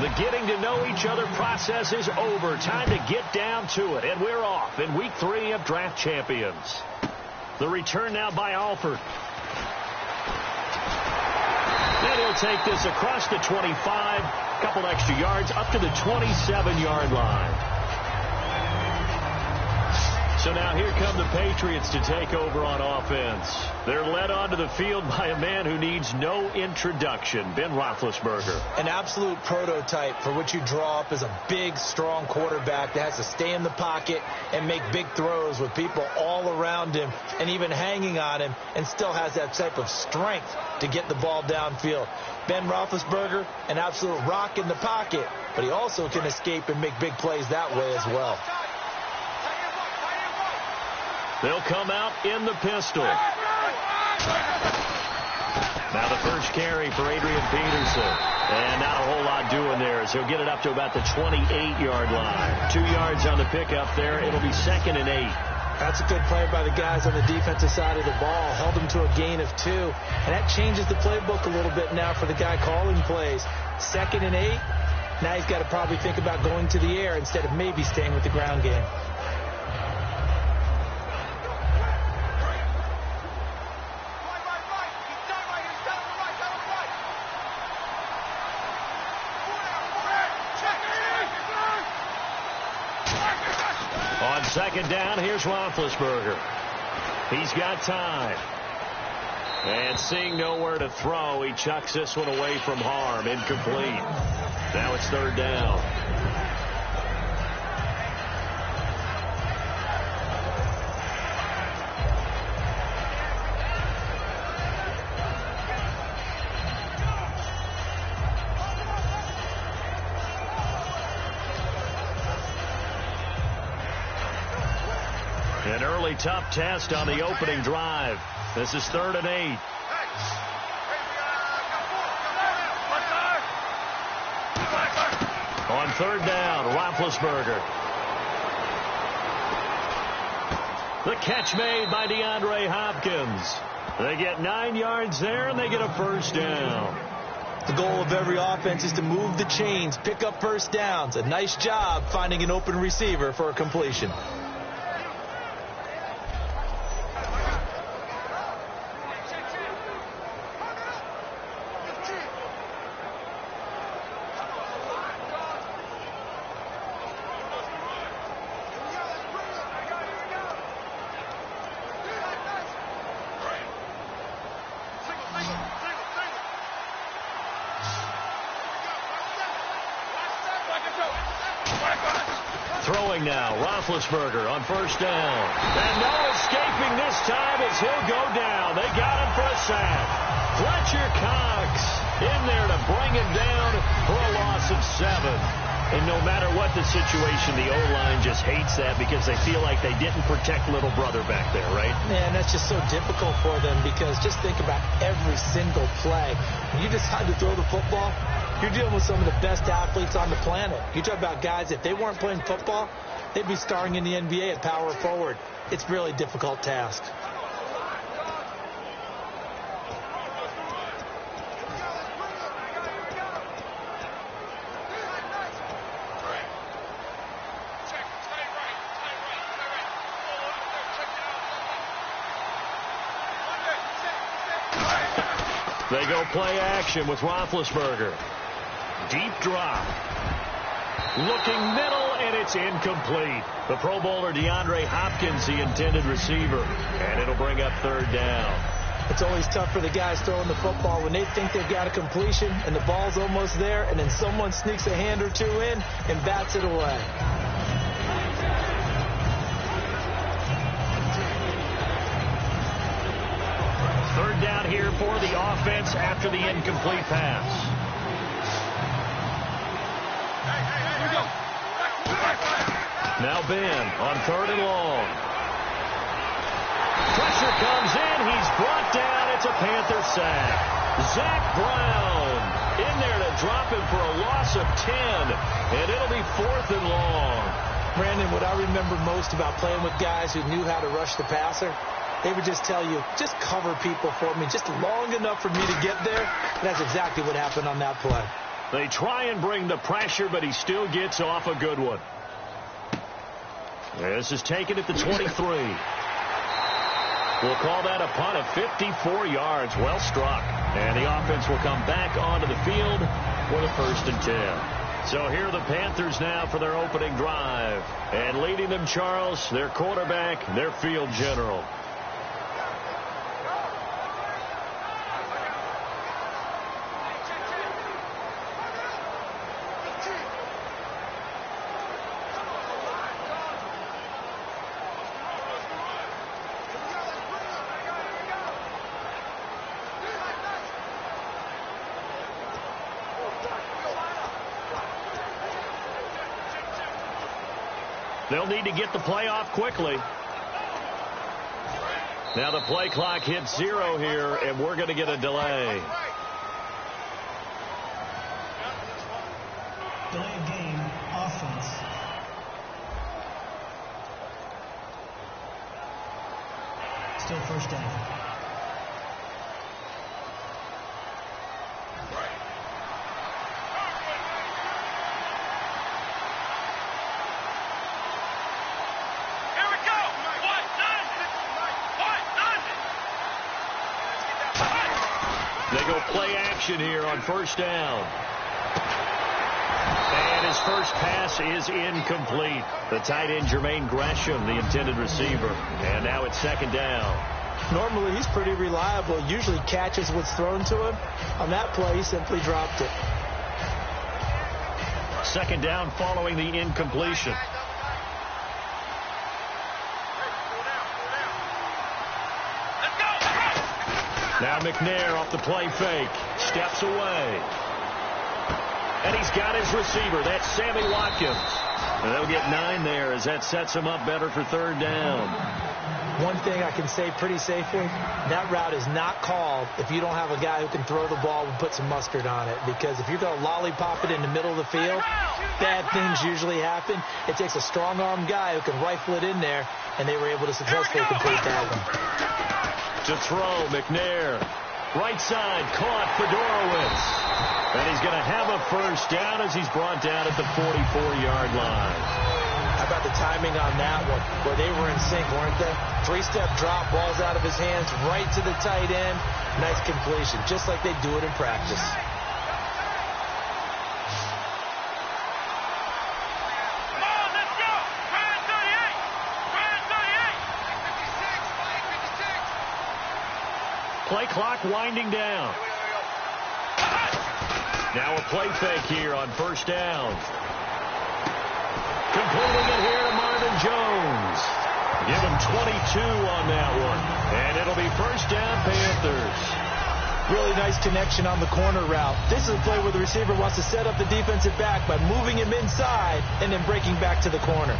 The getting to know each other process is over. Time to get down to it. And we're off in Week 3 of Draft Champions. The return now by Alford. And he'll take this across the 25. A couple extra yards up to the 27-yard line. So now here come the Patriots to take over on offense. They're led onto the field by a man who needs no introduction, Ben Roethlisberger. An absolute prototype for what you draw up as a big, strong quarterback that has to stay in the pocket and make big throws with people all around him and even hanging on him, and still has that type of strength to get the ball downfield. Ben Roethlisberger, an absolute rock in the pocket, but he also can escape and make big plays that way as well. They'll come out in the pistol. Now the first carry for Adrian Peterson. And not a whole lot doing there as he'll get it up to about the 28-yard line. 2 yards on the pickup there. It'll be 2nd and 8. That's a good play by the guys on the defensive side of the ball. Held him to a gain of 2. And that changes the playbook a little bit now for the guy calling plays. 2nd and 8. Now he's got to probably think about going to the air instead of maybe staying with the ground game. On 2nd down, here's Roethlisberger. He's got time. And seeing nowhere to throw, he chucks this one away from harm. Incomplete. Now it's 3rd down. An early tough test on the opening drive. This is 3rd and 8. On 3rd down, Roethlisberger. The catch made by DeAndre Hopkins. They get 9 yards there, and they get a 1st down. The goal of every offense is to move the chains, pick up 1st downs. A nice job finding an open receiver for a completion. Throwing now, Roethlisberger on 1st down. And no escaping this time as he'll go down. They got him for a sack. Fletcher Cox in there to bring him down for a loss of 7. And no matter what the situation, the O-line just hates that because they feel like they didn't protect little brother back there, right? Yeah, and that's just so difficult for them because just think about every single play. When you decide to throw the football, you're dealing with some of the best athletes on the planet. You talk about guys, if they weren't playing football, they'd be starring in the NBA at power forward. It's a really difficult task. They go play action with Roethlisberger. Deep drop. Looking middle, and it's incomplete. The Pro Bowler DeAndre Hopkins, the intended receiver. And it'll bring up 3rd down. It's always tough for the guys throwing the football when they think they've got a completion and the ball's almost there, and then someone sneaks a hand or two in and bats it away. Third down here for the offense after the incomplete pass. Now Ben on 3rd and long. Pressure comes in. He's brought down. It's a Panther sack. Zach Brown in there to drop him for a loss of 10. And it'll be 4th and long. Brandon, what I remember most about playing with guys who knew how to rush the passer, they would just tell you, just cover people for me just long enough for me to get there. And that's exactly what happened on that play. They try and bring the pressure, but he still gets off a good one. This is taken at the 23. We'll call that a punt of 54 yards. Well struck. And the offense will come back onto the field for the 1st and 10. So here are the Panthers now for their opening drive. And leading them, Charles, their quarterback, their field general. They'll need to get the play off quickly. Now the play clock hits 0 here, and we're going to get a delay. Delay of game, offense. Still 1st down. They go play action here on 1st down. And his first pass is incomplete. The tight end, Jermaine Gresham, the intended receiver. And now it's 2nd down. Normally, he's pretty reliable. Usually catches what's thrown to him. On that play, he simply dropped it. 2nd down following the incompletion. Now McNair off the play fake. Steps away. And he's got his receiver. That's Sammy Watkins. And they'll get 9 there as that sets him up better for 3rd down. One thing I can say pretty safely, that route is not called if you don't have a guy who can throw the ball and put some mustard on it. Because if you're going to lollipop it in the middle of the field, bad things usually happen. It takes a strong-armed guy who can rifle it in there, and they were able to successfully complete that one. To throw, McNair. Right side, caught Fedorowicz. And he's going to have a 1st down as he's brought down at the 44-yard line. How about the timing on that one, where they were in sync, weren't they? 3-step drop, balls out of his hands, right to the tight end. Nice completion, just like they do it in practice. Play clock winding down. Now a play fake here on 1st down. Completing it here to Marvin Jones. Give him 22 on that one. And it'll be 1st down, Panthers. Really nice connection on the corner route. This is a play where the receiver wants to set up the defensive back by moving him inside and then breaking back to the corner.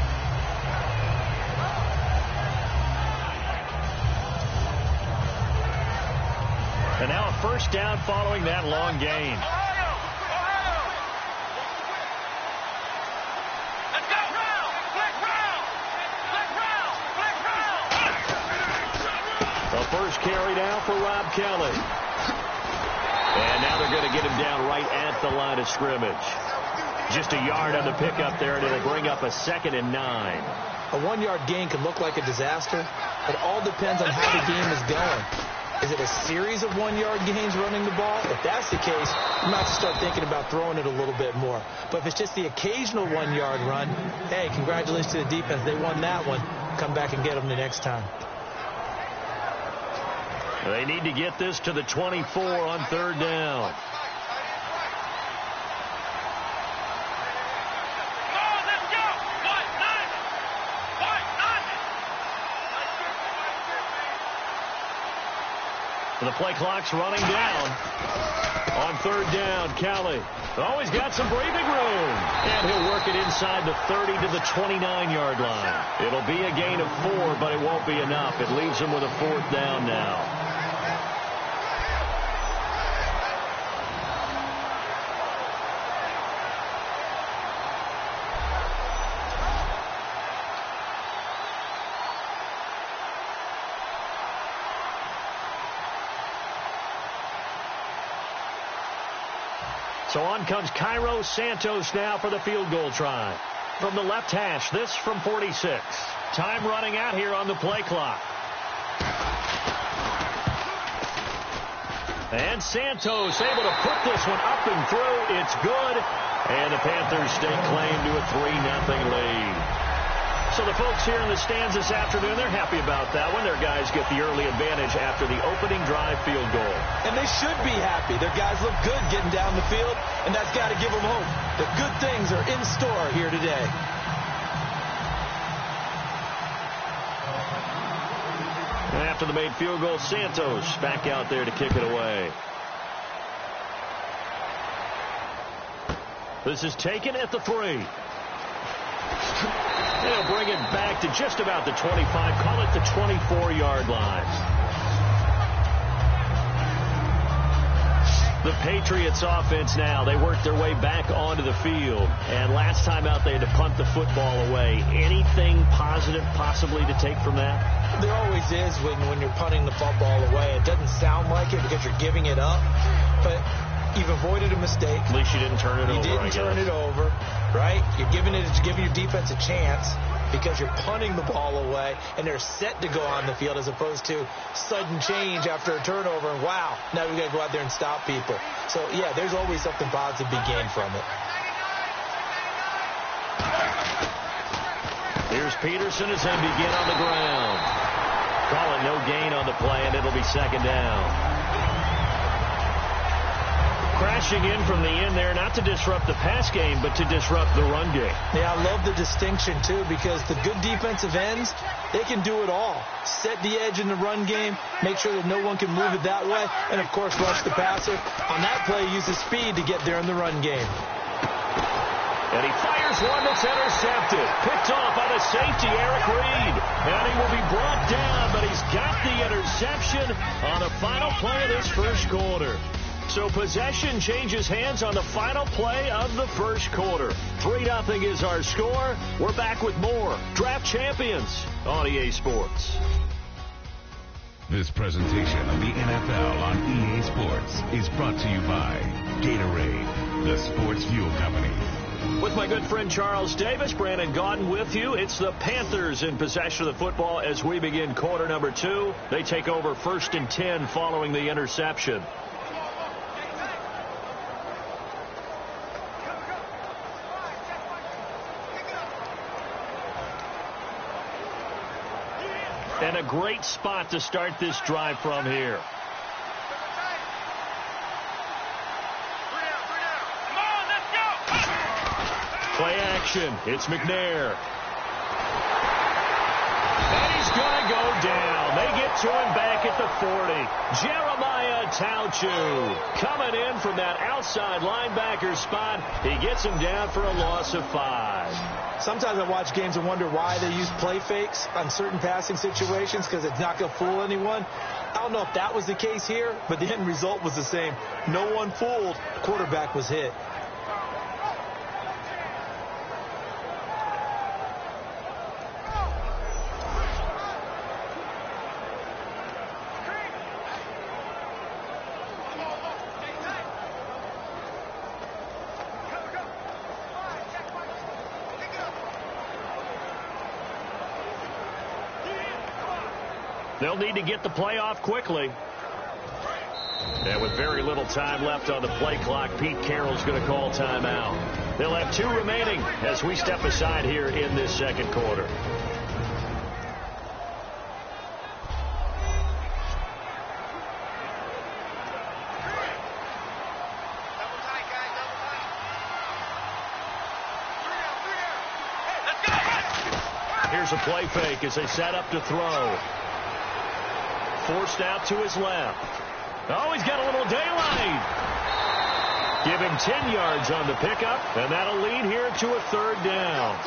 And now a 1st down following that long gain. The first carry now for Rob Kelly. And now they're going to get him down right at the line of scrimmage. Just a yard on the pickup there, and it'll bring up a 2nd and 9. A 1-yard gain can look like a disaster. It all depends on how the game is going. Is it a series of 1-yard gains running the ball? If that's the case, you might have to start thinking about throwing it a little bit more. But if it's just the occasional 1-yard run, hey, congratulations to the defense. They won that one. Come back and get them the next time. They need to get this to the 24 on 3rd down. The play clock's running down. On 3rd down, Kelly. He's got some breathing room. And he'll work it inside the 30 to the 29-yard line. It'll be a gain of 4, but it won't be enough. It leaves him with a 4th down now. So on comes Cairo Santos now for the field goal try. From the left hash, this from 46. Time running out here on the play clock. And Santos able to put this one up and through. It's good. And the Panthers stake claim to a 3-0 lead. So the folks here in the stands this afternoon, they're happy about that one. Their guys get the early advantage after the opening drive field goal. And they should be happy. Their guys look good getting down the field, and that's got to give them hope that good things are in store here today. And after the made field goal, Santos back out there to kick it away. This is taken at the 3. They'll bring it back to just about the 25. Call it the 24-yard line. The Patriots offense now, they work their way back onto the field. And last time out, they had to punt the football away. Anything positive possibly to take from that? There always is when you're punting the football away. It doesn't sound like it because you're giving it up. But you've avoided a mistake. At least you didn't turn it over. You didn't turn it over, right? You're giving your defense a chance because you're punting the ball away, and they're set to go on the field as opposed to sudden change after a turnover, and wow, now we got to go out there and stop people. So, yeah, there's always something positive to be gained from it. Here's Peterson as they begin on the ground. Call it no gain on the play, and it'll be second down. Crashing in from the end there, not to disrupt the pass game, but to disrupt the run game. Yeah, I love the distinction, too, because the good defensive ends, they can do it all. Set the edge in the run game, make sure that no one can move it that way, and, of course, rush the passer. On that play, use the speed to get there in the run game. And he fires one that's intercepted. Picked off by the safety, Eric Reed. And he will be brought down, but he's got the interception on the final play of this first quarter. So possession changes hands on the final play of the first quarter. 3-0 is our score. We're back with more Draft Champions on EA Sports. This presentation of the NFL on EA Sports is brought to you by Gatorade, the sports fuel company. With my good friend Charles Davis, Brandon Gaudin with you. It's the Panthers in possession of the football as we begin quarter number 2. They take over 1st and 10 following the interception. And a great spot to start this drive from here. Play action. It's McNair. And he's going to go down. They get to him back at the 40. Jeremiah Tauchu coming in from that outside linebacker spot. He gets him down for a loss of 5. Sometimes I watch games and wonder why they use play fakes on certain passing situations because it's not going to fool anyone. I don't know if that was the case here, but the end result was the same. No one fooled. The quarterback was hit. They'll need to get the play off quickly. And with very little time left on the play clock, Pete Carroll's going to call timeout. They'll have 2 remaining as we step aside here in this second quarter. Here's a play fake as they set up to throw. Forced out to his left. Oh, he's got a little daylight. Give him 10 yards on the pickup, and that'll lead here to a 3rd down.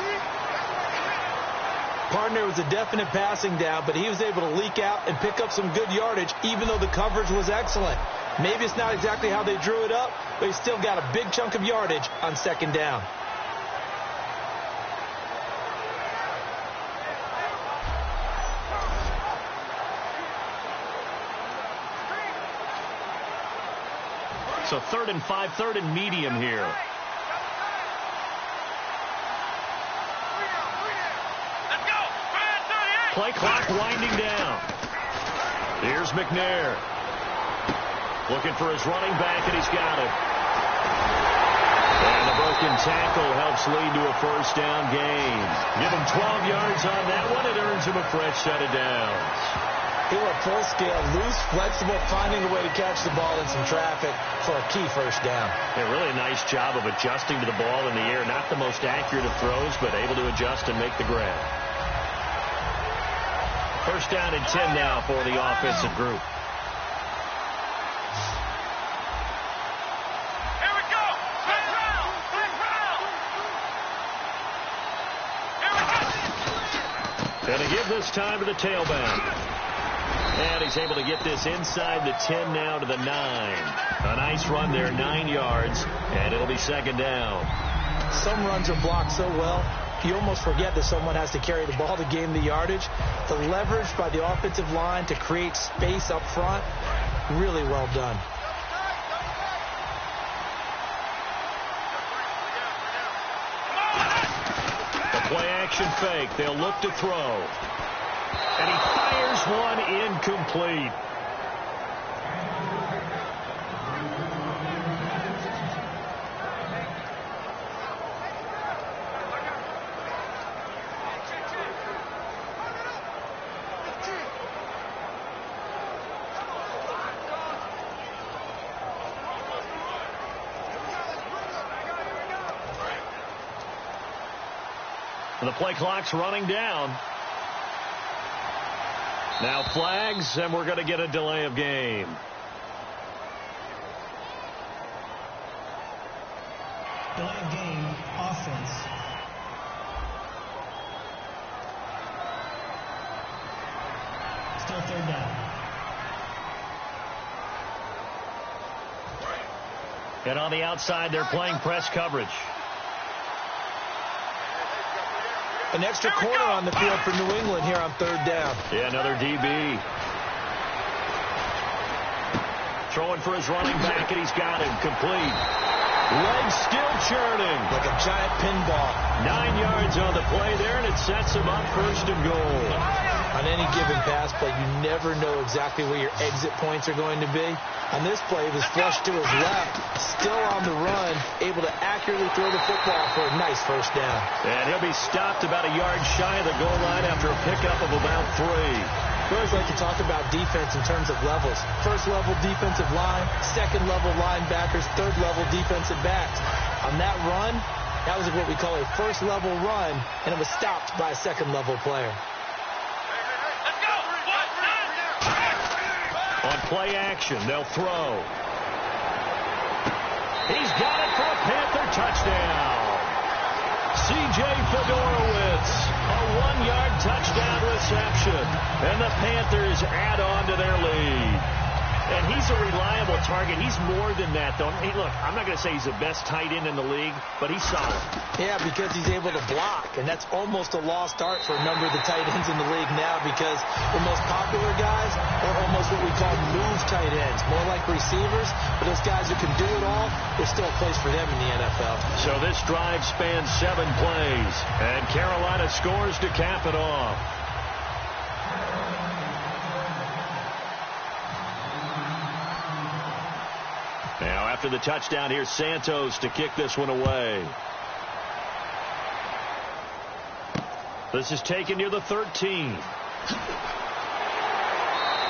Partner was a definite passing down, but he was able to leak out and pick up some good yardage, even though the coverage was excellent. Maybe it's not exactly how they drew it up, but he still got a big chunk of yardage on 2nd down. So 3rd and 5, 3rd and medium here. Play clock winding down. Here's McNair. Looking for his running back, and he's got it. And a broken tackle helps lead to a first down gain. Give him 12 yards on that one. It earns him a fresh set of downs. He went full scale, loose, flexible, finding a way to catch the ball in some traffic for a key first down. Yeah, really a nice job of adjusting to the ball in the air. Not the most accurate of throws, but able to adjust and make the grab. First down and 10 now for the offensive group. Here we go. Back round. Here we go. Going to give this time to the tailback. And he's able to get this inside the 10 now to the 9. A nice run there, 9 yards, and it'll be second down. Some runs are blocked so well, you almost forget that someone has to carry the ball to gain the yardage. The leverage by the offensive line to create space up front, really well done. The play-action fake. They'll look to throw. And he fires one incomplete. The play clock's running down. Now flags, and we're going to get a delay of game. Delay of game, offense. Still 3rd down. And on the outside, they're playing press coverage. An extra corner on the field for New England here on 3rd down. Yeah, another DB. Throwing for his running back, and he's got him complete. Legs still churning. Like a giant pinball. 9 yards on the play there, and it sets him up 1st and goal. On any given pass play, you never know exactly where your exit points are going to be. On this play, he was flushed to his left, still on the run, able to accurately throw the football for a nice first down. And he'll be stopped about a yard shy of the goal line after a pickup of about 3. We always like to talk about defense in terms of levels. First level defensive line, second level linebackers, third level defensive backs. On that run, that was what we call a first level run, and it was stopped by a second level player. On play action, they'll throw. He's got it for a Panther touchdown. C.J. Fedorowicz, a 1-yard touchdown reception. And the Panthers add on to their lead. And he's a reliable target. He's more than that, though. Hey, look, I'm not going to say he's the best tight end in the league, but he's solid. Yeah, because he's able to block, and that's almost a lost art for a number of the tight ends in the league now, because the most popular guys are almost what we call move tight ends, more like receivers, but those guys who can do it all, there's still a place for them in the NFL. So this drive spans 7 plays, and Carolina scores to cap it off. Now, after the touchdown, here's Santos to kick this one away. This is taken near the 13.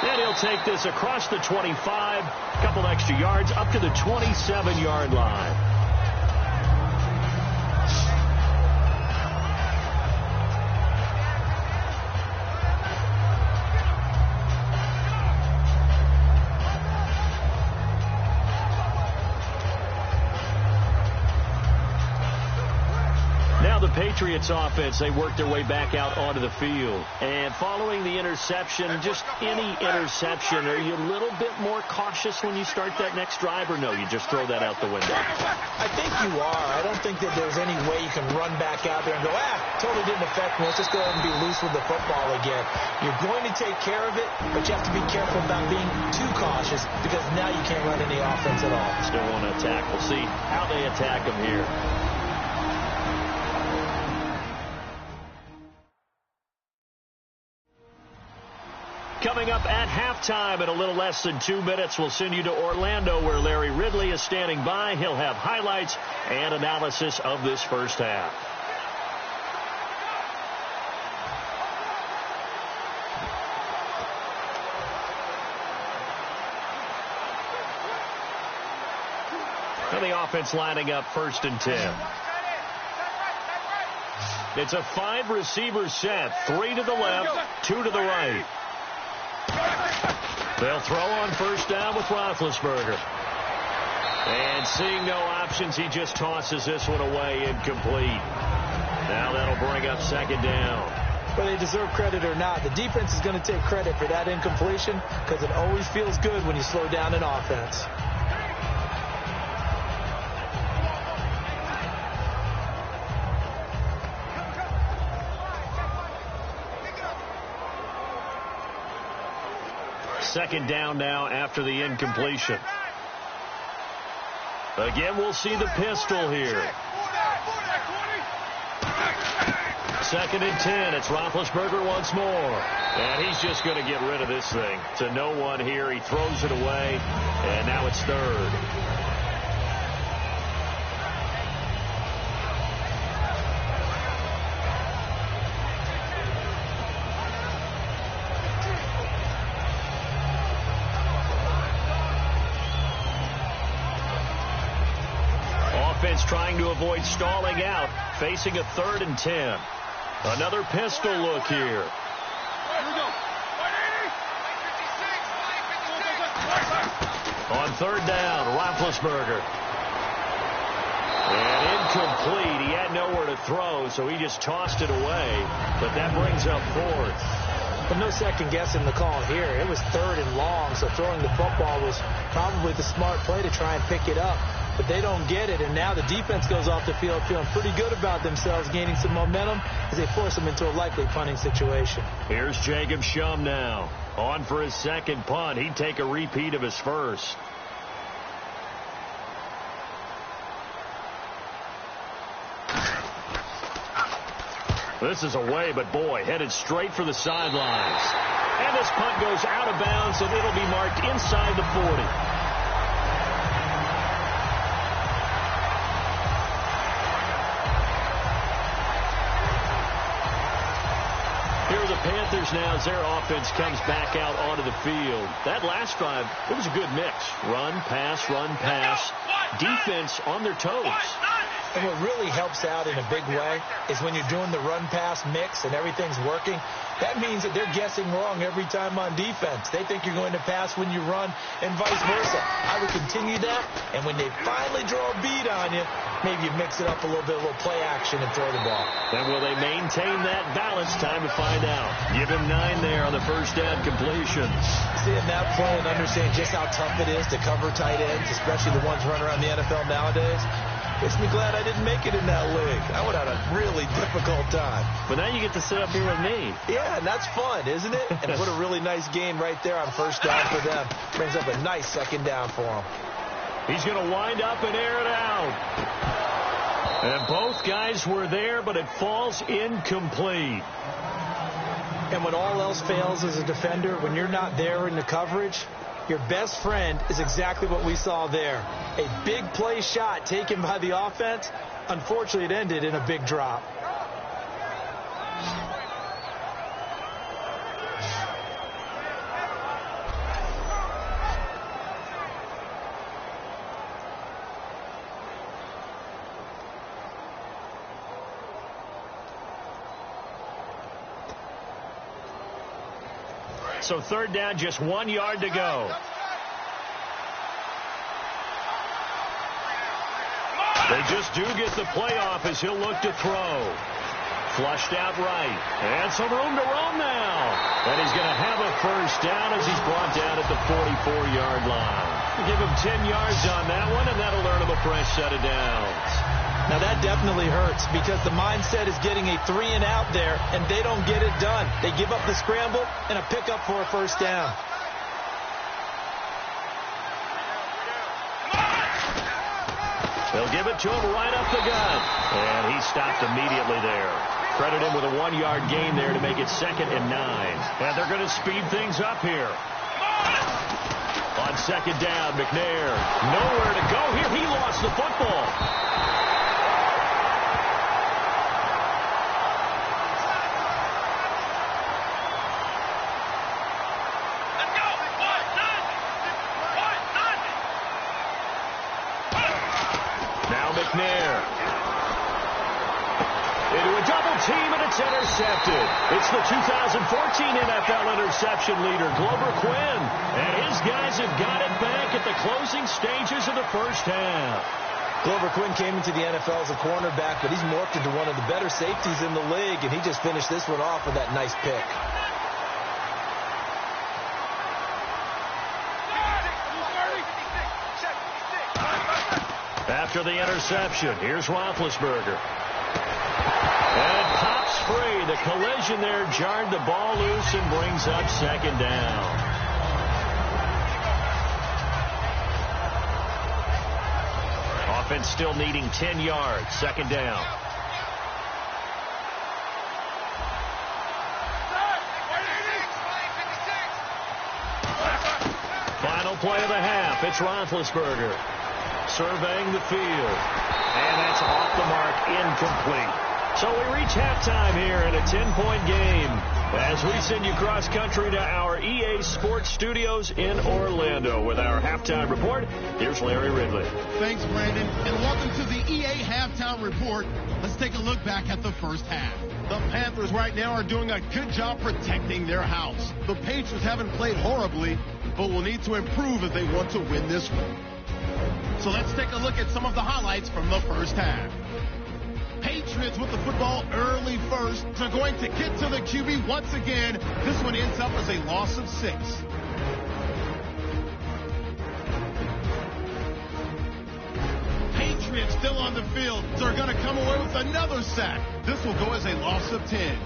And he'll take this across the 25, a couple extra yards, up to the 27-yard line. Patriots offense, they work their way back out onto the field. And following the interception, just any interception, are you a little bit more cautious when you start that next drive, or no, you just throw that out the window? I think you are. I don't think that there's any way you can run back out there and go, totally didn't affect me. Let's just go ahead and be loose with the football again. You're going to take care of it, but you have to be careful about being too cautious because now you can't run any offense at all. Still want to attack. We'll see how they attack him here. Coming up at halftime in a little less than 2 minutes, we'll send you to Orlando where Larry Ridley is standing by. He'll have highlights and analysis of this first half. And the offense lining up 1st and 10. It's a 5-receiver set. 3 to the left, 2 to the right. They'll throw on 1st down with Roethlisberger. And seeing no options, he just tosses this one away incomplete. Now that'll bring up 2nd down. Whether they deserve credit or not, the defense is going to take credit for that incompletion because it always feels good when you slow down an offense. Second down now after the incompletion. Again, we'll see the pistol here. 2nd and 10. It's Roethlisberger once more. And he's just going to get rid of this thing. To no one here. He throws it away. And now it's 3rd. Offense trying to avoid stalling out, facing a 3rd and 10. Another pistol look here. On 3rd down, Roethlisberger. And incomplete. He had nowhere to throw, so he just tossed it away. But that brings up 4th. But no second guessing the call here. It was 3rd and long, so throwing the football was probably the smart play to try and pick it up. But they don't get it, and now the defense goes off the field feeling pretty good about themselves, gaining some momentum as they force them into a likely punting situation. Here's Jacob Shum now. On for his 2nd punt. He'd take a repeat of his 1st. This is away, but boy, headed straight for the sidelines. And this punt goes out of bounds, and it'll be marked inside the 40. Panthers now as their offense comes back out onto the field. That last drive, it was a good mix. Run, pass, defense on their toes. And what really helps out in a big way is when you're doing the run-pass mix and everything's working, that means that they're guessing wrong every time on defense. They think you're going to pass when you run and vice versa. I would continue that, and when they finally draw a beat on you, maybe you mix it up a little bit, a little play action and throw the ball. And will they maintain that balance? Time to find out. Give him 9 there on the 1st down completion. Seeing that play and understanding just how tough it is to cover tight ends, especially the ones running around the NFL nowadays, makes me glad I didn't make it in that league. I would have had a really difficult time. But now you get to sit up here with me. Yeah, and that's fun, isn't it? And what a really nice game right there on 1st down for them. Brings up a nice 2nd down for them. He's going to wind up and air it out. And both guys were there, but it falls incomplete. And when all else fails as a defender, when you're not there in the coverage, your best friend is exactly what we saw there. A big play shot taken by the offense. Unfortunately, it ended in a big drop. So 3rd down, just 1 yard to go. They just do get the play off as he'll look to throw. Flushed out right. And some room to roam now. And he's going to have a 1st down as he's brought down at the 44-yard line. We'll give him 10 yards on that one, and that'll earn him a fresh set of downs. Now, that definitely hurts because the mindset is getting a 3-and-out there, and they don't get it done. They give up the scramble and a pickup for a first down. They'll give it to him right up the gut. And he stopped immediately there. Credit him with a 1-yard gain there to make it 2nd and 9. And they're going to speed things up here. On 2nd down, McNair. Nowhere to go here. He lost the football. McNair into a double team, and it's intercepted. It's the 2014 NFL interception leader, Glover Quinn. And his guys have got it back at the closing stages of the first half. Glover Quinn came into the NFL as a cornerback, but he's morphed into one of the better safeties in the league, and he just finished this one off with that nice pick. After the interception, here's Roethlisberger. And it pops free. The collision there jarred the ball loose and brings up 2nd down. Offense still needing 10 yards. 2nd down. Final play of the half. It's Roethlisberger. Surveying the field. And that's off the mark, incomplete. So we reach halftime here in a 10-point game as we send you cross-country to our EA Sports Studios in Orlando with our halftime report. Here's Larry Ridley. Thanks, Brandon, and welcome to the EA Halftime Report. Let's take a look back at the first half. The Panthers right now are doing a good job protecting their house. The Patriots haven't played horribly, but will need to improve if they want to win this one. So let's take a look at some of the highlights from the first half. Patriots with the football early first. They're going to get to the QB once again. This one ends up as a loss of 6. Patriots still on the field. They're going to come away with another sack. This will go as a loss of 10.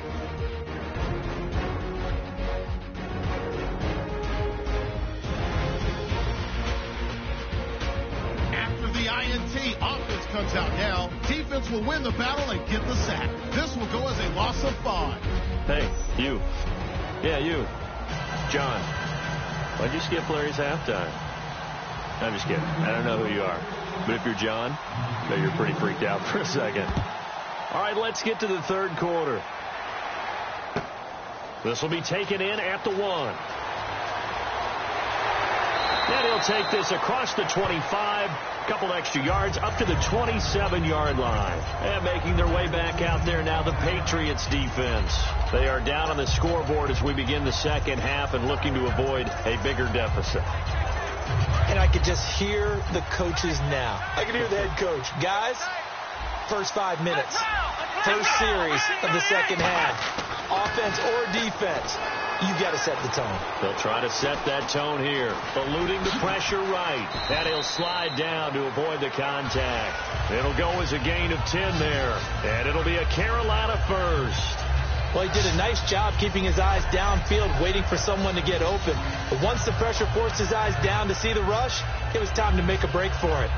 INT offense comes out now. Defense will win the battle and get the sack. This will go as a loss of 5. Hey, you. Yeah, you. John. Why'd you skip Larry's halftime? I'm just kidding. I don't know who you are. But if you're John, I bet you're pretty freaked out for a second. All right, let's get to the 3rd quarter. This will be taken in at the 1. And he'll take this across the 25, a couple extra yards, up to the 27-yard line. And making their way back out there now, the Patriots defense. They are down on the scoreboard as we begin the 2nd half and looking to avoid a bigger deficit. And I could just hear the coaches now. I can hear the head coach. Guys, first 5 minutes, first series of the 2nd half, offense or defense. You've got to set the tone. They'll try to set that tone here. Eluding the pressure right. And he'll slide down to avoid the contact. It'll go as a gain of 10 there. And it'll be a Carolina first. Well, he did a nice job keeping his eyes downfield, waiting for someone to get open. But once the pressure forced his eyes down to see the rush, it was time to make a break for it.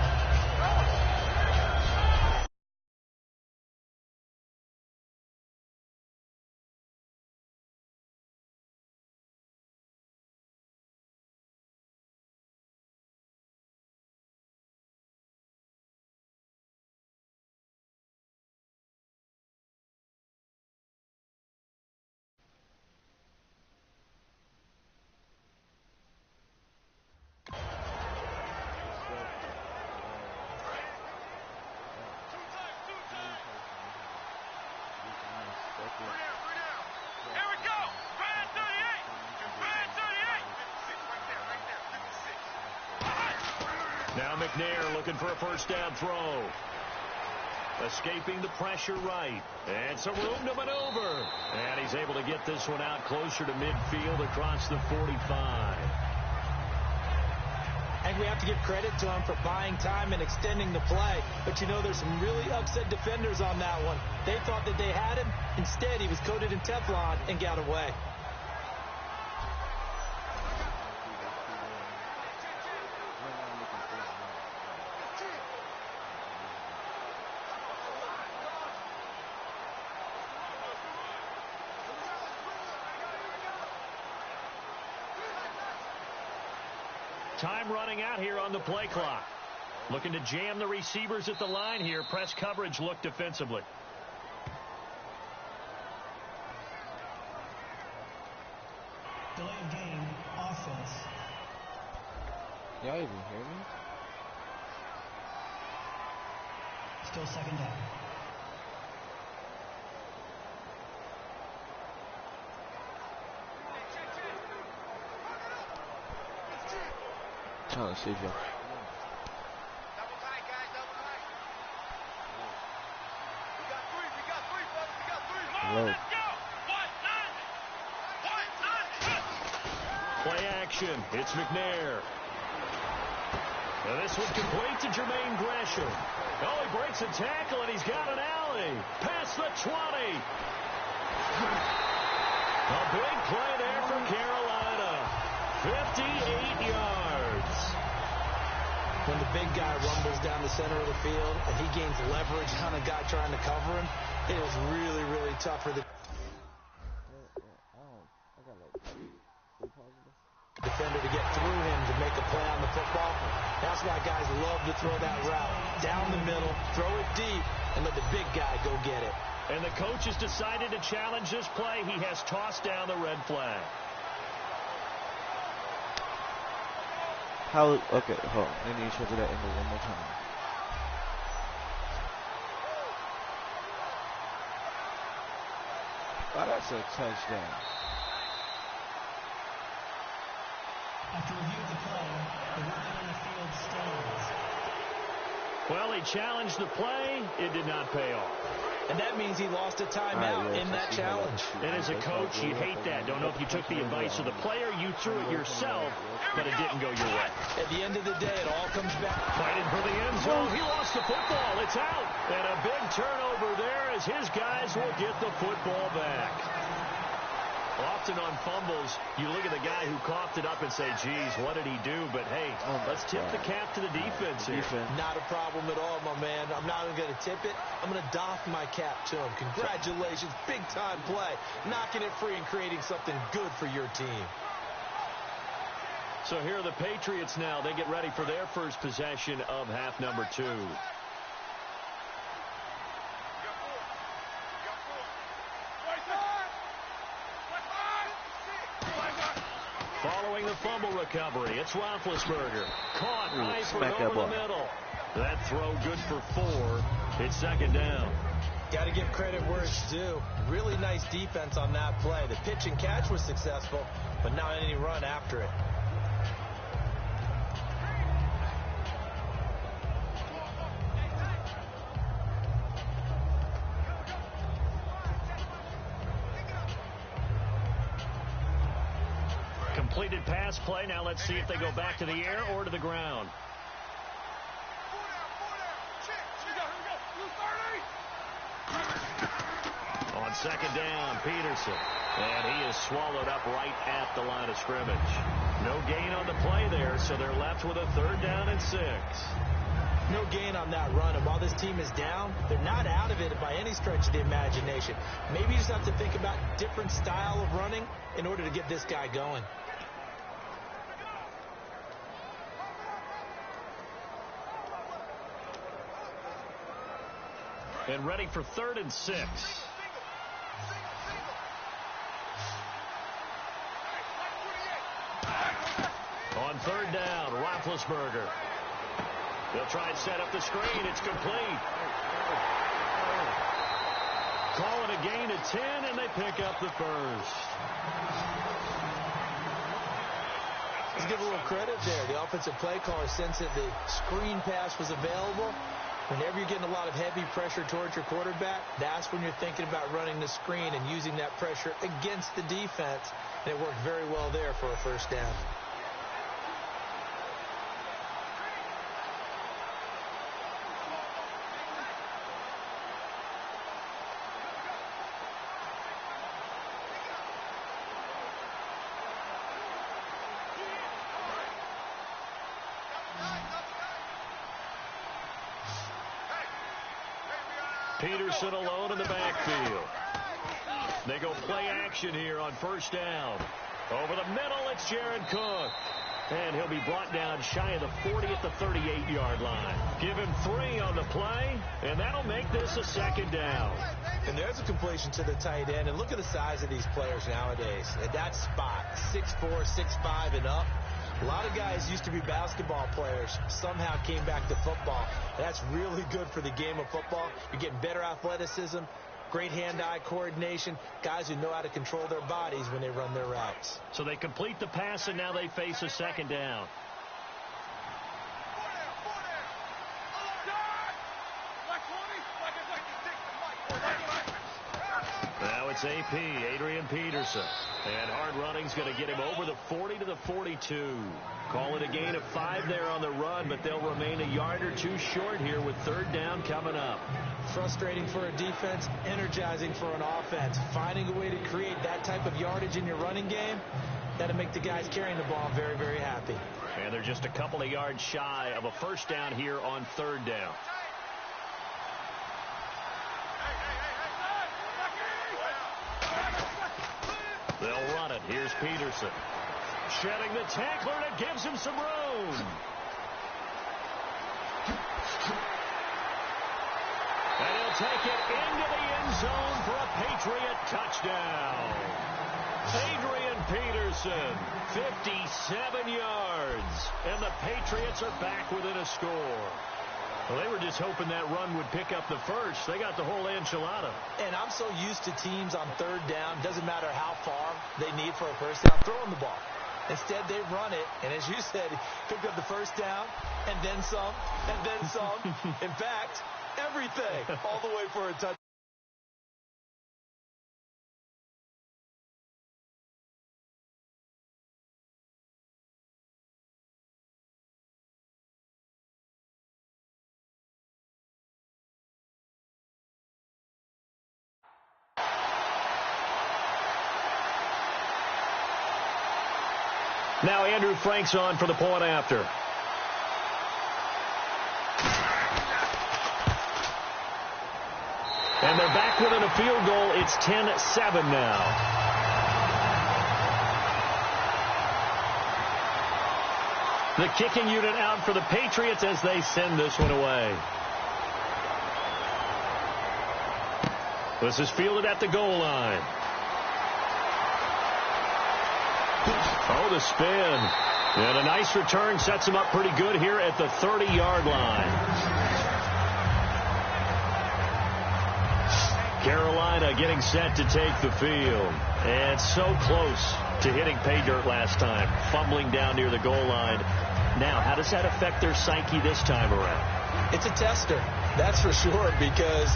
Now McNair looking for a first down throw. Escaping the pressure right. And some room to maneuver. And he's able to get this one out closer to midfield across the 45. And think we have to give credit to him for buying time and extending the play. But, you know, there's some really upset defenders on that one. They thought that they had him. Instead, he was coated in Teflon and got away. Time running out here on the play clock. Looking to jam the receivers at the line here. Press coverage look defensively. Delay of game, offense. Y'all even hear me? Still second down. Trying to see if y'all. Double tight, guys, double tight. We got three, fellas, we got three. Come on, let's go. Play action. It's McNair. Now this was complete to Jermaine Gresham. Oh, he breaks a tackle, and he's got an alley. Past the 20. A big play there for Carolina. 58 yards. When the big guy rumbles down the center of the field and he gains leverage on a guy trying to cover him, it is really, really tough for the defender to get through him to make a play on the football. That's why guys love to throw that route. Down the middle, throw it deep, and let the big guy go get it. And the coach has decided to challenge this play. He has tossed down the red flag. How? Okay, hold on. I need to show that angle one more time. Oh, that's a touchdown. After review of the play, the ruling on the field stands. Well, he challenged the play. It did not pay off. And that means he lost a timeout in that challenge. And as a coach, you hate that. Don't know if you took the advice of the player, you threw it yourself, but it didn't go your way. At the end of the day, it all comes back. Fighting for the end zone. He lost the football. It's out. And a big turnover there as his guys will get the football back. Often on fumbles, you look at the guy who coughed it up and say, geez, what did he do? But, hey, let's tip the cap to the defense here. Not a problem at all, my man. I'm not even going to tip it. I'm going to doff my cap to him. Congratulations. Big-time play. Knocking it free and creating something good for your team. So here are the Patriots now. They get ready for their first possession of half number 2. Following the fumble recovery, it's Roethlisberger. Caught Eifert over the middle. That throw good for 4. It's second down. Got to give credit where it's due. Really nice defense on that play. The pitch and catch was successful, but not any run after it. Completed pass play. Now let's see if they go back to the air or to the ground. On second down, Peterson. And he is swallowed up right at the line of scrimmage. No gain on the play there, so they're left with a 3rd down and 6. No gain on that run, and while this team is down, they're not out of it by any stretch of the imagination. Maybe you just have to think about different style of running in order to get this guy going. And ready for 3rd and 6. On 3rd down, Roethlisberger. They'll try and set up the screen. It's complete. Call it a gain of 10, and they pick up the first. Let's give a little credit there. The offensive play caller sensed that the screen pass was available. Whenever you're getting a lot of heavy pressure towards your quarterback, that's when you're thinking about running the screen and using that pressure against the defense. And it worked very well there for a first down. Peterson alone in the backfield. They go play action here on first down. Over the middle, it's Jared Cook. And he'll be brought down shy of the 40 at the 38-yard line. Give him 3 on the play, and that'll make this a second down. And there's a completion to the tight end. And look at the size of these players nowadays. At that spot, 6'4", 6'5", and up. A lot of guys used to be basketball players, somehow came back to football. That's really good for the game of football. You're getting better athleticism, great hand-eye coordination, guys who know how to control their bodies when they run their routes. So they complete the pass, and now they face a second down. Now it's AP, Adrian Peterson. And hard running's going to get him over the 40 to the 42. Call it a gain of 5 there on the run, but they'll remain a yard or 2 short here with third down coming up. Frustrating for a defense, energizing for an offense. Finding a way to create that type of yardage in your running game, that'll make the guys carrying the ball very, very happy. And they're just a couple of yards shy of a first down here on third down. They'll run it. Here's Peterson. Shedding the tackler, and it gives him some room. And he'll take it into the end zone for a Patriot touchdown. Adrian Peterson, 57 yards. And the Patriots are back within a score. Well, they were just hoping that run would pick up the first. They got the whole enchilada. And I'm so used to teams on third down, doesn't matter how far they need for a first down, throwing the ball. Instead, they run it, and as you said, picked up the first down, and then some, and then some. In fact, everything, all the way for a touchdown. Now Andrew Frank's on for the point after. And they're back within a field goal. It's 10-7 now. The kicking unit out for the Patriots as they send this one away. This is fielded at the goal line. Oh, the spin. And a nice return sets him up pretty good here at the 30-yard line. Carolina getting set to take the field. And so close to hitting pay dirt last time. Fumbling down near the goal line. Now, how does that affect their psyche this time around? It's a tester, that's for sure, because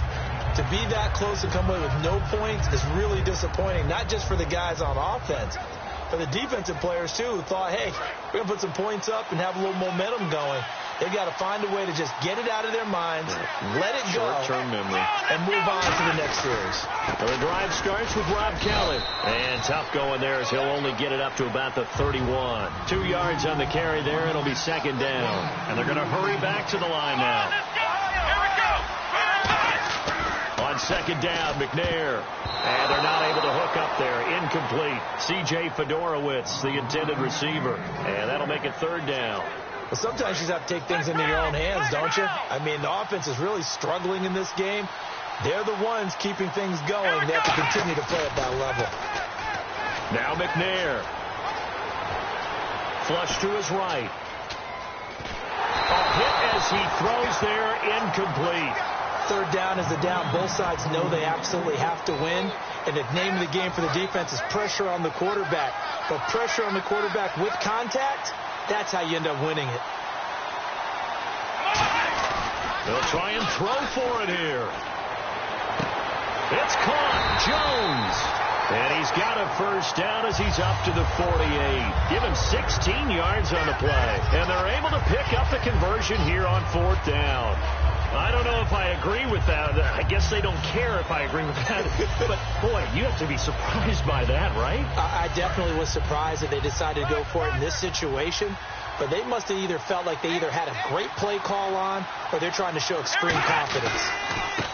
to be that close and come away with no points is really disappointing, not just for the guys on offense, for the defensive players, too, who thought, hey, we're going to put some points up and have a little momentum going. They've got to find a way to just get it out of their minds, let it go, short-term memory, and move on to the next series. Well, the drive starts with Rob Kelly. And tough going there as he'll only get it up to about the 31. 2 yards on the carry there. It'll be second down. And they're going to hurry back to the line now. On second down, McNair. And they're not able to hook up there. Incomplete. C.J. Fedorowicz, the intended receiver. And that'll make it third down. Well, sometimes you just have to take things into your own hands, don't you? I mean, the offense is really struggling in this game. They're the ones keeping things going. They have to continue to play at that level. Now McNair. Flush to his right. A hit as he throws there, incomplete. Third down is the down. Both sides know they absolutely have to win. And the name of the game for the defense is pressure on the quarterback. But pressure on the quarterback with contact, that's how you end up winning it. They'll try and throw for it here. It's caught. Jones. And he's got a first down as he's up to the 48. Give him 16 yards on the play. And they're able to pick up the conversion here on fourth down. I don't know if I agree with that. I guess they don't care if I agree with that. But, boy, you have to be surprised by that, right? I definitely was surprised that they decided to go for it in this situation. but they must have either felt like they either had a great play call on or they're trying to show extreme confidence.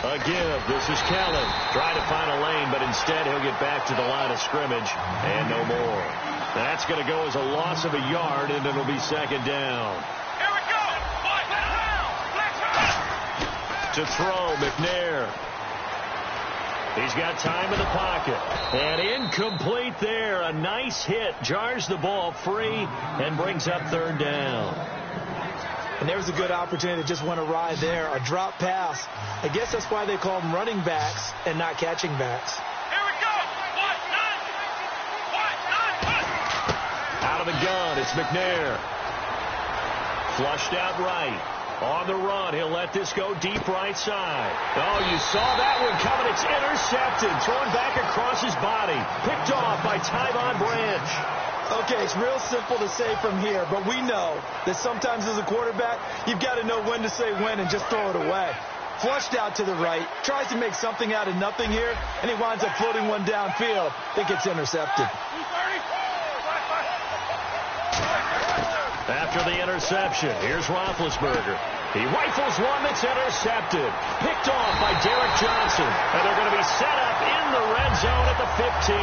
Again, this is Kelly trying to find a lane, but instead he'll get back to the line of scrimmage and no more. That's going to go as a loss of a yard, and it'll be second down. Here we go. To throw, McNair. He's got time in the pocket. And incomplete there. A nice hit. Jars the ball free and brings up third down. And there was a good opportunity that just went awry there. A drop pass. I guess that's why they call them running backs and not catching backs. Here we go. Out of the gun, it's McNair. Flushed out right. On the run, he'll let this go deep right side. Oh, you saw that one coming. It's intercepted. Thrown back across his body. Picked off by Tyvon Branch. Okay, it's real simple to say from here, but we know that sometimes as a quarterback, you've got to know when to say when and just throw it away. Flushed out to the right, tries to make something out of nothing here, and he winds up floating one downfield that gets intercepted. After the interception, here's Roethlisberger. He rifles one that's intercepted. Picked off by Derek Johnson. And they're going to be set up in the red zone at the 15.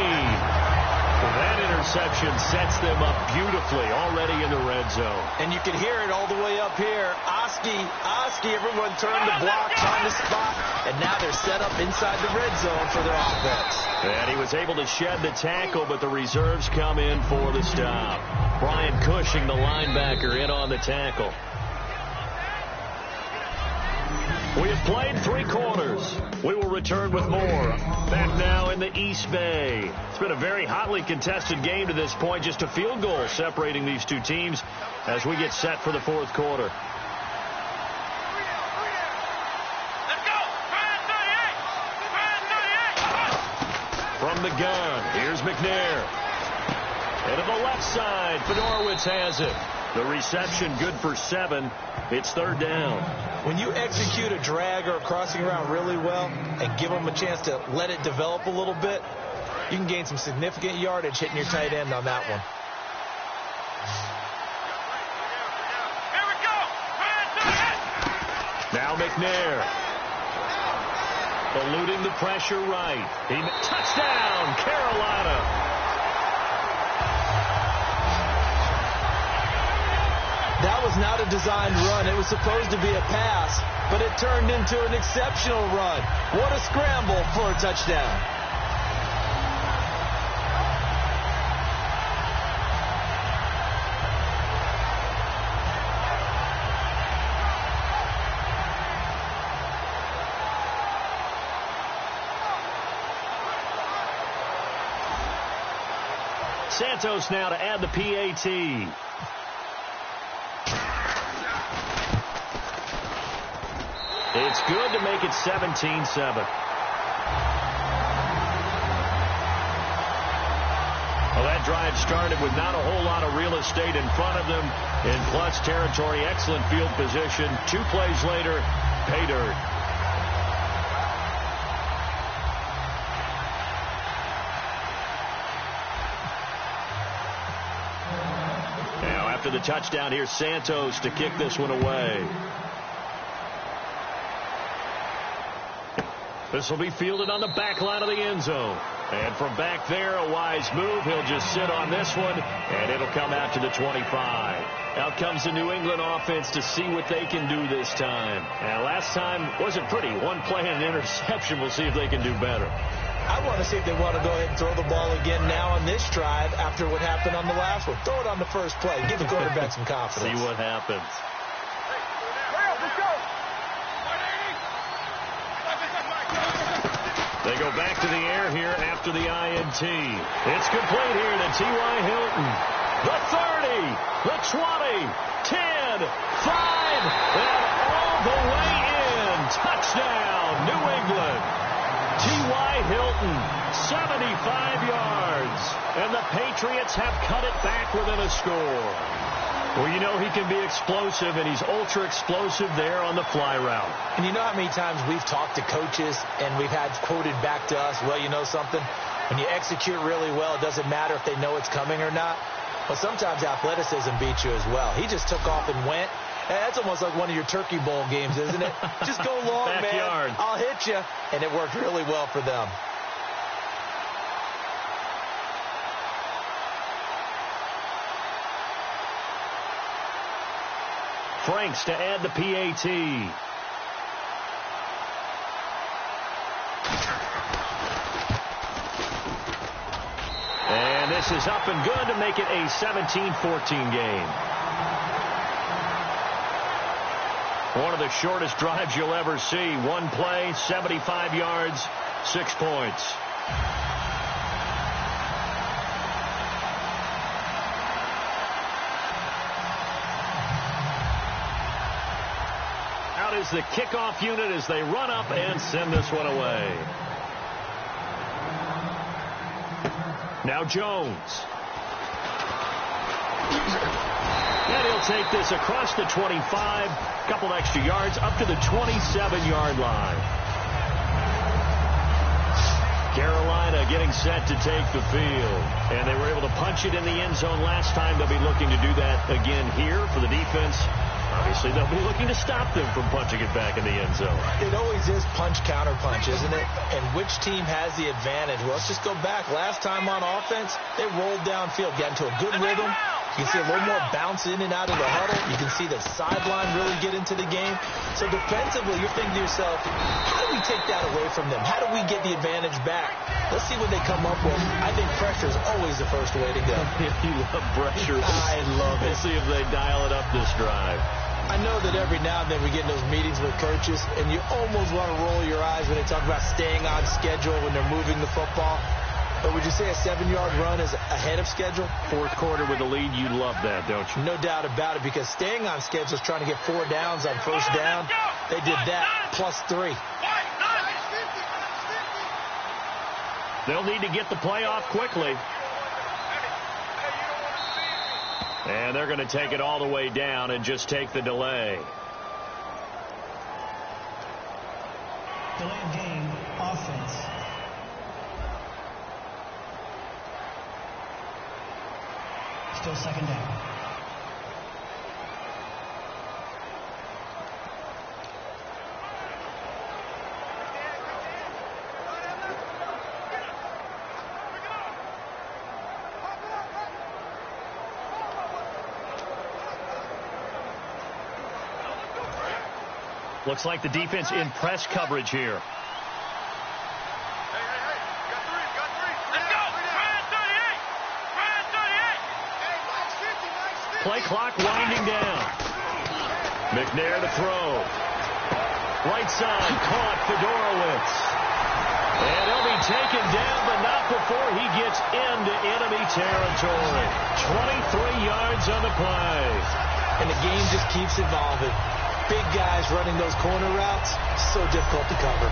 That interception sets them up beautifully already in the red zone. And you can hear it all the way up here. Oski, everyone turned the block, trying to spot, and now they're set up inside the red zone for their offense. And he was able to shed the tackle, but the reserves come in for the stop. Brian Cushing, the linebacker, in on the tackle. We have played 3 quarters. We will return with more. Back now in the East Bay. It's been a very hotly contested game to this point. Just a field goal separating these two teams as we get set for the fourth quarter. Let's go. From the gun, here's McNair. And to the left side, Fedorowicz has it. The reception good for 7. It's third down. When you execute a drag or a crossing route really well and give them a chance to let it develop a little bit, you can gain some significant yardage hitting your tight end on that one. Here we go. Now McNair. Eluding the pressure right. Touchdown, Carolina. That was not a designed run. It was supposed to be a pass, but it turned into an exceptional run. What a scramble for a touchdown. Santos now to add the PAT. It's good to make it 17-7. Well, that drive started with not a whole lot of real estate in front of them. In plus territory, excellent field position. 2 plays later, pay dirt. Now, after the touchdown, here's Santos to kick this one away. This will be fielded on the back line of the end zone. And from back there, a wise move. He'll just sit on this one, and it'll come out to the 25. Out comes the New England offense to see what they can do this time. And last time wasn't pretty. 1 play and an interception. We'll see if they can do better. I want to see if they want to go ahead and throw the ball again now on this drive after what happened on the last one. Throw it on the first play. Give the quarterback some confidence. See what happens. They go back to the air here after the INT. It's complete here to T.Y. Hilton. The 30, the 20, 10, 5, and all the way in. Touchdown, New England. T.Y. Hilton, 75 yards. And the Patriots have cut it back within a score. Well, you know he can be explosive, and he's ultra-explosive there on the fly route. And you know how many times we've talked to coaches and we've had quoted back to us, well, you know something? When you execute really well, it doesn't matter if they know it's coming or not. But sometimes athleticism beats you as well. He just took off and went. And that's almost like one of your Turkey Bowl games, isn't it? Just go long, Backyard. man. I'll hit you. And it worked really well for them. Franks to add the PAT. And this is up and good to make it a 17-14 game. One of the shortest drives you'll ever see. One play, 75 yards, 6 points. Out is the kickoff unit as they run up and send this one away. Now Jones. And he'll take this across the 25, couple extra yards, up to the 27-yard line. Carolina getting set to take the field. And they were able to punch it in the end zone last time. They'll be looking to do that again here for the defense. Obviously, they'll be looking to stop them from punching it back in the end zone. It always is punch-counter-punch, isn't it? And which team has the advantage? Well, let's just go back. Last time on offense, they rolled downfield, got into a good rhythm. You can see a little more bounce in and out of the huddle. You can see the sideline really get into the game. So defensively, you're thinking to yourself, how do we take that away from them? How do we get the advantage back? Let's see what they come up with. I think pressure is always the first way to go. You love pressure. I love it. We'll see if they dial it up this drive. I know that every now and then we get in those meetings with coaches, and you almost want to roll your eyes when they talk about staying on schedule when they're moving the football. But would you say a 7-yard run is ahead of schedule? Fourth quarter with a lead, you love that, don't you? No doubt about it, because staying on schedule is trying to get 4 downs on first down. They did that, plus 3. They'll need to get the play off quickly. And they're going to take it all the way down and just take the delay. Delay of game, offense. Still second down. Looks like the defense in press coverage here. Play clock winding down. McNair to throw. Right side, caught Fedorowicz. And he'll be taken down, but not before he gets into enemy territory. 23 yards on the play. And the game just keeps evolving. Big guys running those corner routes, so difficult to cover.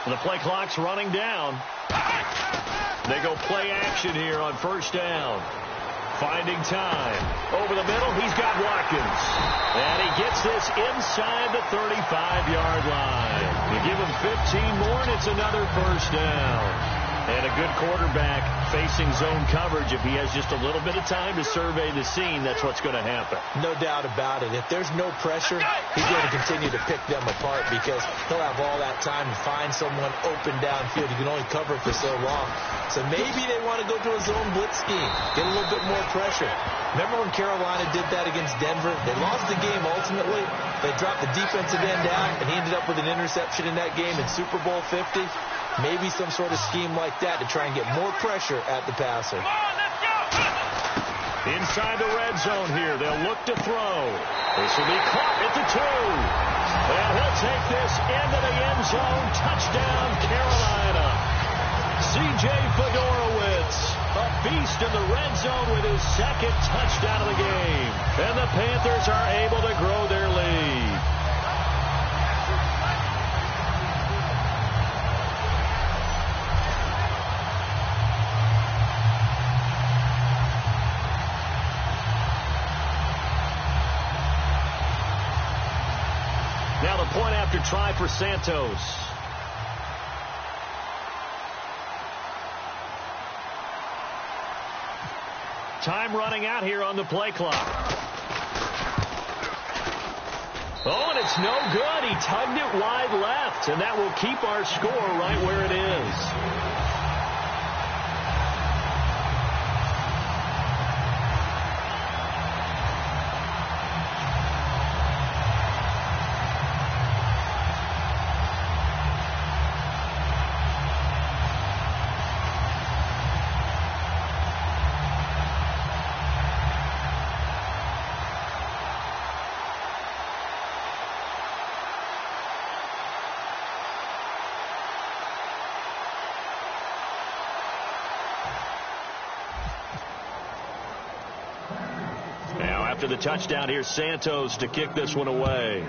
The play clock's running down. They go play action here on first down. Finding time. Over the middle, he's got Watkins. And he gets this inside the 35-yard line. You give him 15 more, and it's another first down. And a good quarterback facing zone coverage. If he has just a little bit of time to survey the scene, that's what's going to happen. No doubt about it. If there's no pressure, he's going to continue to pick them apart because he'll have all that time to find someone open downfield. You can only cover for so long. So maybe they want to go to a zone blitz scheme, get a little bit more pressure. Remember when Carolina did that against Denver? They lost the game ultimately. They dropped the defensive end out, and he ended up with an interception in that game in Super Bowl 50. Maybe some sort of scheme like that to try and get more pressure at the passer. Inside the red zone here, they'll look to throw. This will be caught at the 2. And he'll take this into the end zone. Touchdown, Carolina. C.J. Fedorowicz, a beast in the red zone with his second touchdown of the game. And the Panthers are able to grow their lead. Now the point after try for Santos. Time running out here on the play clock. Oh, and it's no good. He tugged it wide left, and that will keep our score right where it is. After the touchdown, here's Santos to kick this one away.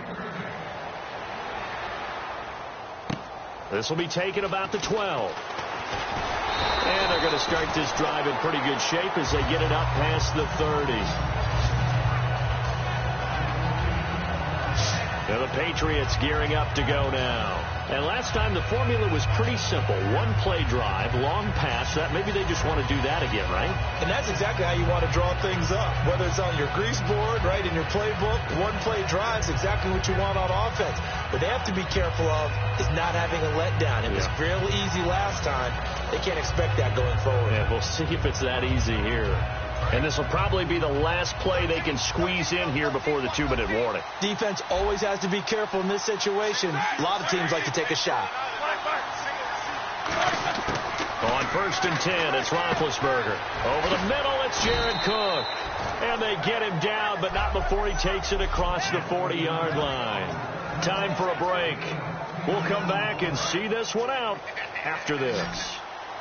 This will be taken about the 12. And they're going to start this drive in pretty good shape as they get it up past the 30. Now the Patriots gearing up to go now. And last time the formula was pretty simple. One play drive, long pass. That maybe they just want to do that again, right? And that's exactly how you want to draw things up. Whether it's on your grease board, right, in your playbook, one play drive is exactly what you want on offense. What they have to be careful of is not having a letdown. It was real easy last time. They can't expect that going forward. Yeah, we'll see if it's that easy here. And this will probably be the last play they can squeeze in here before the 2-minute warning. Defense always has to be careful in this situation. A lot of teams like to take a shot. On 1st and 10, it's Roethlisberger. Over the middle, it's Jared Cook. And they get him down, but not before he takes it across the 40-yard line. Time for a break. We'll come back and see this one out after this.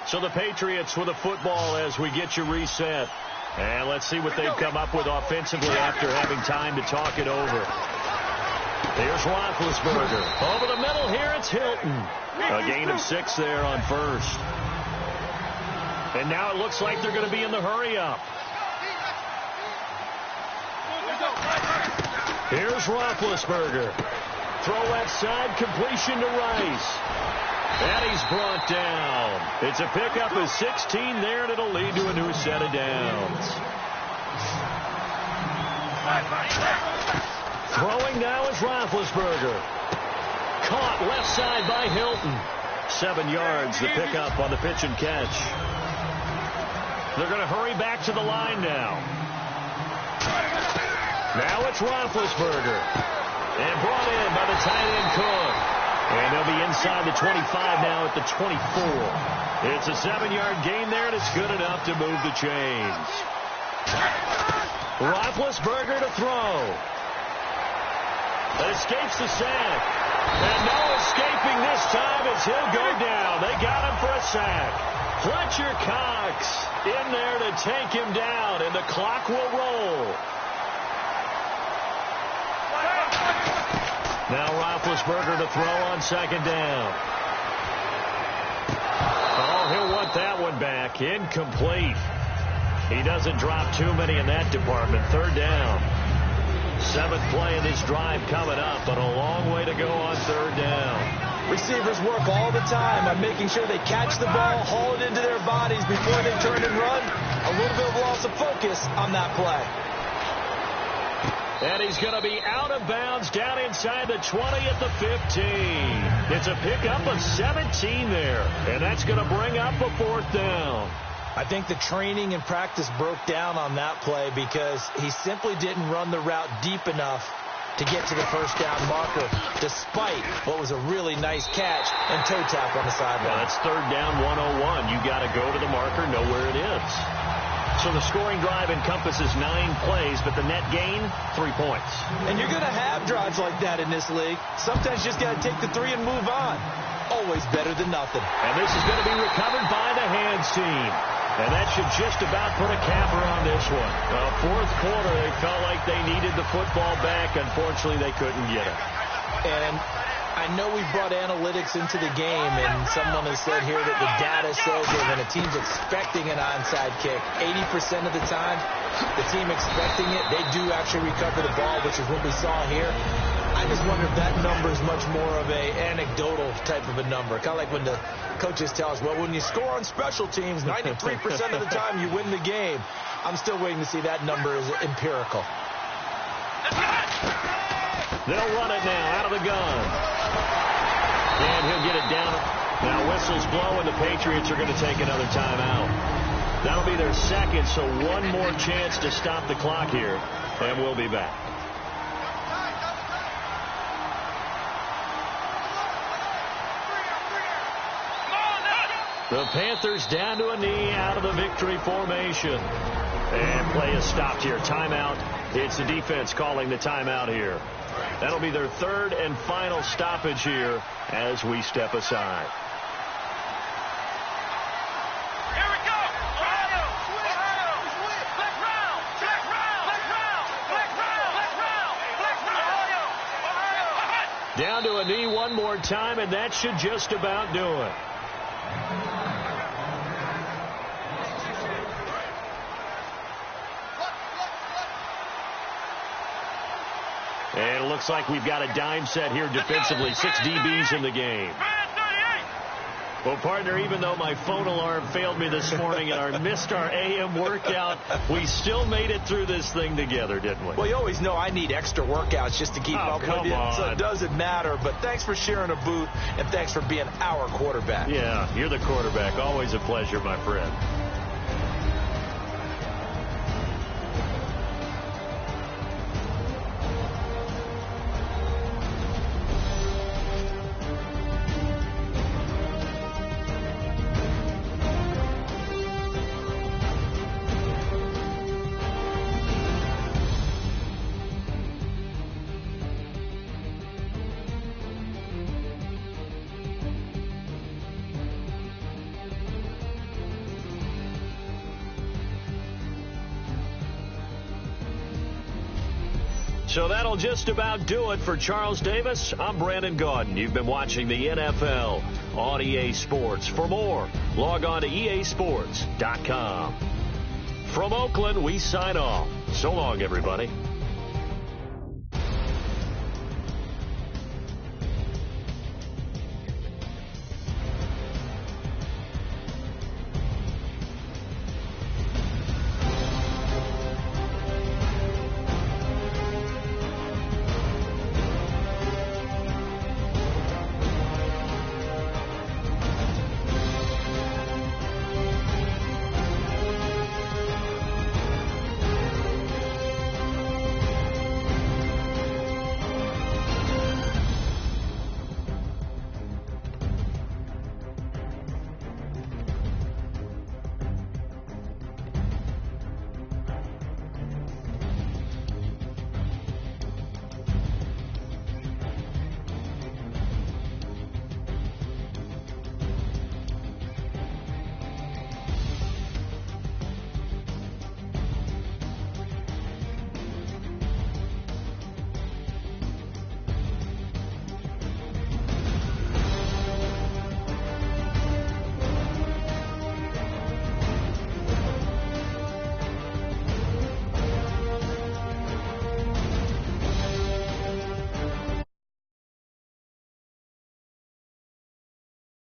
So the Patriots with a football as we get you reset. And let's see what they've come up with offensively after having time to talk it over. Here's Roethlisberger. Over the middle here, it's Hilton. A gain of 6 there on 1st. And now it looks like they're going to be in the hurry-up. Here's Roethlisberger. Throw left side, completion to Rice. And he's brought down. It's a pickup of 16 there, and it'll lead to a new set of downs. Throwing now is Roethlisberger. Caught left side by Hilton. 7 yards, the pickup on the pitch and catch. They're going to hurry back to the line now. Now it's Roethlisberger. And brought in by the tight end Cook. And they'll be inside the 25 now at the 24. It's a 7-yard gain there, and it's good enough to move the chains. Roethlisberger to throw. That escapes the sack. And no escaping this time as he'll go down. They got him for a sack. Fletcher Cox in there to take him down, and the clock will roll. Now Roethlisberger to throw on 2nd down. Oh, he'll want that one back. Incomplete. He doesn't drop too many in that department. 3rd down. 7th play of this drive coming up, but a long way to go on 3rd down. Receivers work all the time on making sure they catch the ball, haul it into their bodies before they turn and run. A little bit of loss of focus on that play. And he's going to be out of bounds down inside the 20 at the 15. It's a pickup of 17 there. And that's going to bring up a 4th down. I think the training and practice broke down on that play because he simply didn't run the route deep enough to get to the first down marker, despite what was a really nice catch and toe tap on the sideline. Well, that's 3rd down 101. You got to go to the marker, know where it is. So the scoring drive encompasses 9 plays, but the net gain, 3 points. And you're going to have drives like that in this league. Sometimes you just got to take the 3 and move on. Always better than nothing. And this is going to be recovered by the hands team. And that should just about put a capper on this one. Well, 4th quarter, they felt like they needed the football back. Unfortunately, they couldn't get it. And I know we brought analytics into the game, and someone has said here that the data says that when a team's expecting an onside kick, 80% of the time, the team expecting it, they do actually recover the ball, which is what we saw here. I just wonder if that number is much more of a anecdotal type of a number. Kind of like when the coaches tell us, well, when you score on special teams, 93% of the time you win the game. I'm still waiting to see that number is empirical. They'll run it now out of the gun. And he'll get it down. Now whistles blow, and the Patriots are going to take another timeout. That'll be their 2nd, so one more chance to stop the clock here, and we'll be back. The Panthers down to a knee out of the victory formation. And play is stopped here. Timeout. It's the defense calling the timeout here. That'll be their 3rd and final stoppage here as we step aside. Here we go. Ohio. Black round. Ohio. Down to a knee one more time, and that should just about do it. And it looks like we've got a dime set here defensively. 6 DBs in the game. Well, partner, even though my phone alarm failed me this morning and I missed our AM workout, we still made it through this thing together, didn't we? Well, you always know I need extra workouts just to keep up with you, so it doesn't matter. But thanks for sharing a booth, and thanks for being our quarterback. Yeah, you're the quarterback. Always a pleasure, my friend. So that'll just about do it for Charles Davis. I'm Brandon Gaudin. You've been watching the NFL on EA Sports. For more, log on to easports.com. From Oakland, we sign off. So long, everybody.